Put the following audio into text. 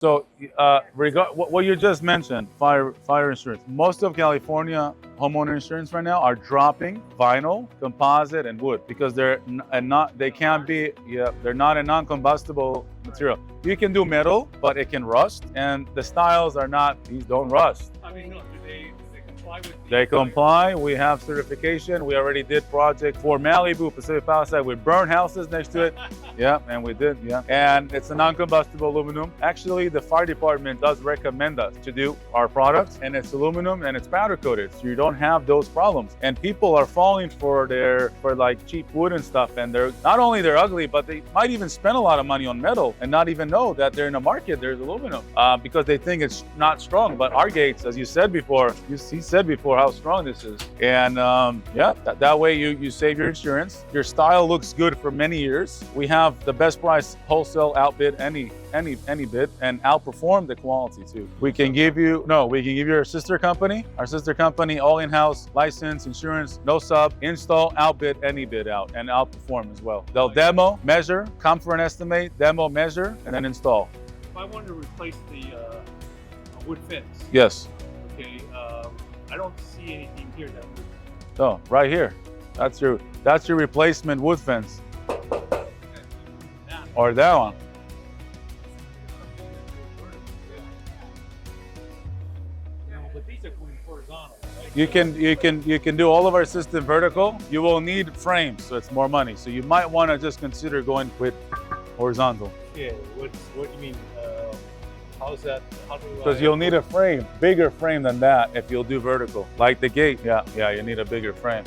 So, what you just mentioned, fire insurance. Most of California homeowner insurance right now are dropping vinyl, composite, and wood because they can't be, yeah, they're not a non-combustible material. You can do metal, but it can rust, and the styles are not. These don't rust. I mean, no, do they comply with the They comply. We have certification. We already did project for Malibu, Pacific Palisade. We burned houses next to it. Yeah, and we did, yeah. And it's a non-combustible aluminum. Actually, the fire department does recommend us to do our products, and it's aluminum and it's powder coated, so you don't have those problems. And people are falling for like cheap wood and stuff, and they're not only they're ugly, but they might even spend a lot of money on metal and not even know that they're in a market there's aluminum because they think it's not strong. But our gates, as you said before, he said before how strong this is, and yeah, that way you save your insurance. Your style looks good for many years. We have the best price wholesale outbid any bid and outperform the quality too. We can give you our sister company, all in-house, license, insurance, no sub, install, outbid any bid out and outperform as well. They'll demo, measure, come for an estimate, demo, measure, and then install. If I wanted to replace the wood fence, Yes. okay, I don't see anything here that would. So right here, that's your replacement wood fence, or that one. But these are going horizontal, right? You can do all of our system vertical. You will need frames, so it's more money. So you might want to just consider going with horizontal. Yeah. What do you mean? How's that? How do Because you'll need a frame, bigger frame than that if you'll do vertical. Like the gate, yeah, you need a bigger frame.